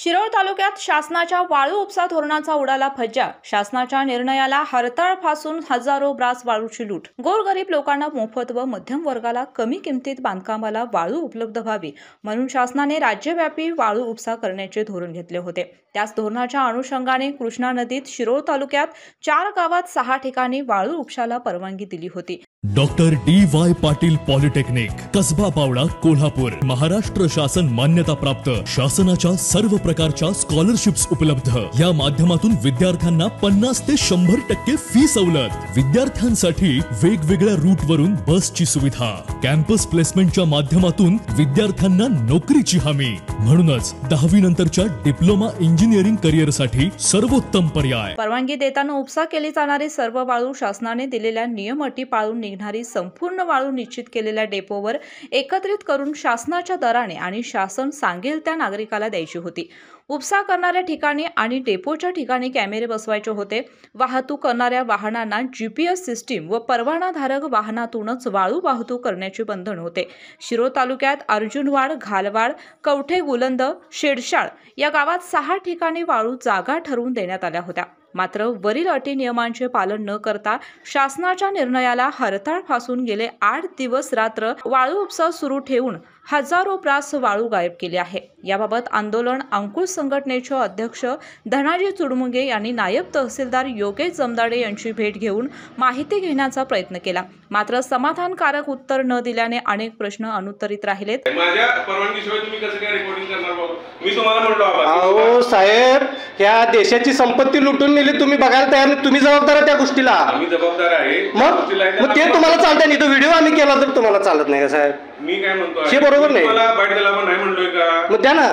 शिरोळ तालुक्यात शासनाच्या वाळू उपसा धोरणाचा उडाला फज्जा। शासनाच्या निर्णयाला हरताळ फासून हजारो ब्रास वाळूची लूट। गोरगरीब लोकांना मोफत व मध्यम वर्गाला कमी किमतीत बांधकामाला वाळू उपलब्ध व्हावी म्हणून शासनाने राज्यव्यापी वाळू उपसा करण्याचे धोरण घेतले होते। त्याच धोरणाच्या अनुषंगाने कृष्णा नदीत शिरोळ तालुक्यात 4 गावात 6 ठिकाणी वाळू उपशाला परवानगी दिली होती। Doctor D Y. Patil polytechnic, Kasba Pawda, Kolhapur. Maharashtra शासन मान्यता प्राप्त, शासनाच्या सर्व प्रकारच्या स्कॉलरशिप्स उपलब्ध। या माध्यमातून विद्यार्थ्यांना 50 ते 100% फी सवलत। विद्यार्थ्यांसाठी वेगवेगळ्या रूट वरून बसची सुविधा। कॅम्पस प्लेसमेंटच्या माध्यमातून विद्यार्थ्यांना नोकरीची हमी। म्हणूनच 10वी नंतरच्या डिप्लोमा इंजिनिअरिंग करिअरसाठी सर्वोत्तम पर्याय। परवानगी देताना उपसा केली जाणारी सर्व वाळू शासनाने दिलेल्या नियम अटी पाळून निघणारी संपूर्ण वाळू निश्चित केलेल्या डेपोवर एकत्रित करून शासनाच्या दराने आणि शासन सांगेल त्या नागरिकाला द्यायची होती। उपसा करणाऱ्या ठिकाणी आणि डेपोच्या ठिकाणी कॅमेरे बसवायचे होते। वाहतूक करणाऱ्या वाहनांना GPS सिस्टीम व परवानाधारक वाहनातूनच वाळू वाहतूक करण्याचे बंधन होते। शिरोळ तालुक्यात अर्जुनवाड, घालवाड, कवठे गुलंद, शेडशाळ या गावात 6 ठिकाणी वाळू जागा ठरवून देण्यात आल्या होत्या। मात्र वरील अटी नियमांचे पालन न करता शासनाच्या निर्णयाला हरताळ फासून गेले 8 दिवस रात्र वाळू उपसा सुरू ठेवून हजारो ब्रास वाळू गायब केली आहे। याबाबत आंदोलन अंकुश संघटनेचे अध्यक्ष धनाजी चुडमुंगे यांनी नायब तहसीलदार योगेश जमदाडे यांची भेट घेऊन माहिती घेण्याचा प्रयत्न केला। मात्र समाधानकारक उत्तर न दिल्याने अनेक प्रश्न अनुत्तरित राहिलेत। माझ्या परवानगीशिवाय तुम्ही कसं काय रेकॉर्डिंग करणार बाबा? मी तुम्हाला म्हटलो अहो साहेब, या देशाची संपत्ती लुटून नेली, तुम्ही बघायला तयार नाही, तुम्ही जबाबदार आहे त्या गोष्टीला। आम्ही जबाबदार आहे। मग ते तुम्हाला चालत नाही, तो व्हिडिओ आम्ही केला तर तुम्हाला चालत नाही का साहेब? मी काय म्हणतो हे बरोबर नाही। मला बाईट द्यायला पण नाही म्हणलोय का? मग द्या ना।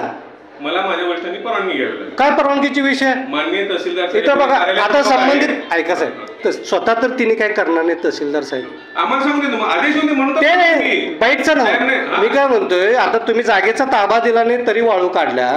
मला माझ्या वरिष्ठांनी परवानगी घ्यावी लागेल। काय परवानगीची विषय? माननीय तहसीलदार इथं बघा, आता संबंधित ऐका साहेब, स्वतः तर तिने काय करणार नाही तहसीलदार साहेब। आम्हाला सांगू दे, आदेश होते म्हणून ते नाही बाईटचं ना। मी काय म्हणतोय, आता तुम्ही जागेचा ताबा दिला नाही तरी वाळू काढल्या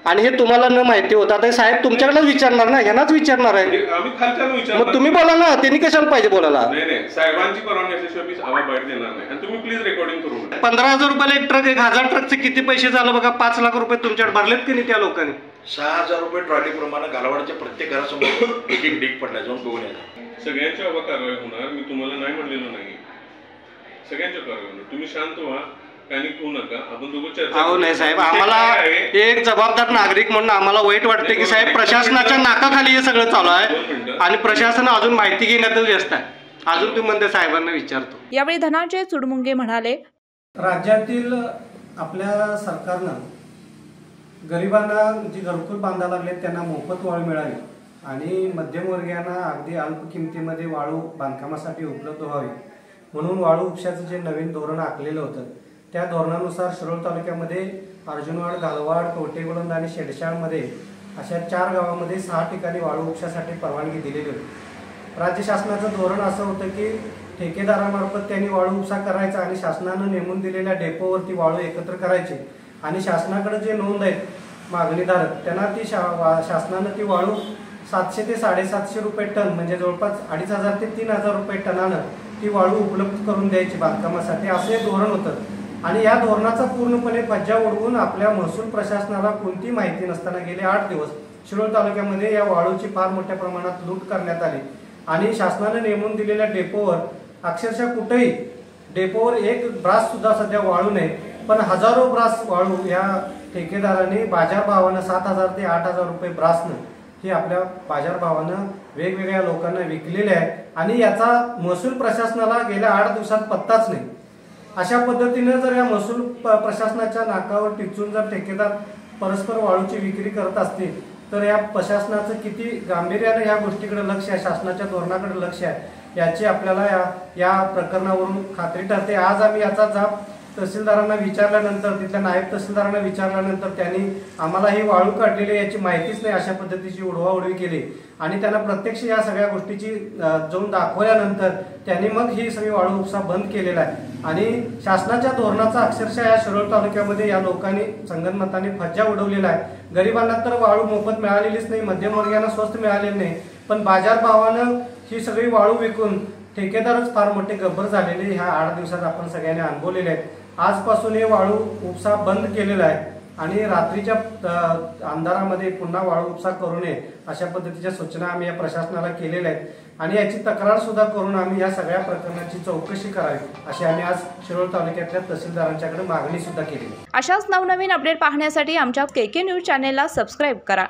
आणि हे तुम्हाला न माहिती होतं, आता साहेब तुमच्याकडेच विचारणार ना, ह्यांनाच विचारणार आहे। आम्ही खालच्याला विचारणार, मग तुम्ही बोला ना, त्यांनी कशाला पाहिजे बोलायला? नाही साहेबांची परवानगी असल्याशिवाय मी आवाज बाईट देणार नाही आणि तुम्ही प्लीज रेकॉर्डिंग करू नका। 15,000 रुपयाला एक ट्रक, 1000 ट्रकचे किती पैसे झालं बघा? 5 लाख रुपये तुमच्याकडे भरलेत की नाही त्या लोकांनी? 6,000 रुपये ट्रॉली प्रमाणे घालवाडच्या प्रत्येक घरासमोर एक डीक पडला, जाऊन बघून येतात। सगळ्यांच्या कारवाई होणार, मी तुम्हाला नाही म्हणलेलो नाही, सगळ्यांच्या कारवाई होणार। तुम्ही शांत व्हा, पॅनिक होऊ नका, आपण दोघं चर्चा करू। नाही साहेब, आम्हाला एक जबाबदार नागरिक म्हणून आम्हाला वाईट वाटते की साहेब प्रशासनाच्या नाकाखाली हे सगळं चालू आहे आणि प्रशासन अजून माहिती घेण्यातच व्यस्त आहे। अजून तुम्ही म्हणते साहेबांना विचारतो। यावेळी धनाजी चुडमुंगे म्हणाले, राज्यातील आपल्या सरकारनं गरिबांना जी घरकुल बांधायला लागले त्यांना मोफत वाळू मिळावी आणि मध्यमवर्गीयांना अगदी अल्प किमतीमध्ये वाळू बांधकामासाठी उपलब्ध व्हावी म्हणून वाळू उपशाचं जे नवीन धोरण आखलेलं होतं त्या धोरणानुसार शिरोळ तालुक्यामध्ये अर्जुनवाड, घालवाड, कवठेगुलंद आणि शेडशाळमध्ये अशा 4 गावामध्ये 6 ठिकाणी वाळू उपशासाठी परवानगी दिलेली होती। राज्य शासनाचं धोरण असं होतं की ठेकेदारामार्फत त्यांनी वाळू उपसा करायचा आणि शासनानं नेमून दिलेल्या डेपोवरती वाळू एकत्र करायचे आणि शासनाकडे जे नोंद आहेत मागणीधारक त्यांना ती शासनानं ती वाळू 700 ते 750 रुपये टन म्हणजे जवळपास 2,500 ते 3,000 रुपये टनानं ती वाळू उपलब्ध करून द्यायची बांधकामासाठी, असं हे धोरण होतं। आणि या धोरणाचा पूर्णपणे फज्जा उडवून आपल्या महसूल प्रशासनाला कोणती माहिती नसताना गेले 8 दिवस शिरोळ तालुक्यामध्ये या वाळूची फार मोठ्या प्रमाणात लूट करण्यात आली आणि शासनाने नेमून दिलेल्या डेपोवर अक्षरशः कुठेही डेपोवर एक ब्रास सुद्धा सध्या वाळू नाही, पण हजारो ब्रास वाळू या ठेकेदारांनी बाजारभावानं 7,000 ते 8,000 रुपये ब्रासनं हे आपल्या बाजारभावानं वेगवेगळ्या लोकांना विकलेले आहे आणि याचा महसूल प्रशासनाला गेल्या 8 दिवसात पत्ताच नाही। अशा पद्धतीने जर या महसूल प्रशासनाच्या नाकावर टिचून जर ठेकेदार परस्पर वाळूची विक्री करत असतील तर या प्रशासनाचं किती गांभीर्याने या गोष्टीकडे लक्ष आहे, शासनाच्या धोरणाकडे लक्ष आहे याची आपल्याला या प्रकरणावरून खात्री ठरते। आज आम्ही याचा जाब तहसीलदारांना विचारल्यानंतर, तिथल्या नायब तहसीलदारांना विचारल्यानंतर त्यांनी आम्हाला ही वाळू काढलेली याची माहितीच नाही अशा पद्धतीची उडवाउडवी केली आणि त्यांना प्रत्यक्ष या सगळ्या गोष्टीची जाऊन दाखवल्यानंतर त्यांनी मग ही सगळी वाळू उपसा बंद केलेला आहे आणि शासनाच्या धोरणाचा अक्षरशः या शिरोळ तालुक्यामध्ये या लोकांनी संगनमताने फज्जा उडवलेला आहे। गरिबांना तर वाळू मोफत मिळालेलीच नाही, मध्यमवर्गीयांना स्वस्त मिळालेली नाही, पण बाजारभावानं ही सगळी वाळू विकून ठेकेदारच फार मोठे गब्बर झालेले ह्या 8 दिवसात आपण सगळ्यांनी अनुभवलेले आहेत। आजपासून हे वाळू उपसा बंद केलेला आहे आणि रात्रीच्या अंधारामध्ये पुन्हा वाळू उपसा करू नये अशा पद्धतीच्या सूचना आम्ही या प्रशासनाला केलेल्या आहेत आणि याची तक्रार सुद्धा करून आम्ही या सगळ्या प्रकरणाची चौकशी करावी अशी आम्ही आज शिरोळ तालुक्यातल्या तहसीलदारांच्याकडे मागणी सुद्धा केली. अशाच नवनवीन अपडेट पाहण्यासाठी आमच्या KK न्यूज चॅनेलला सबस्क्राईब करा.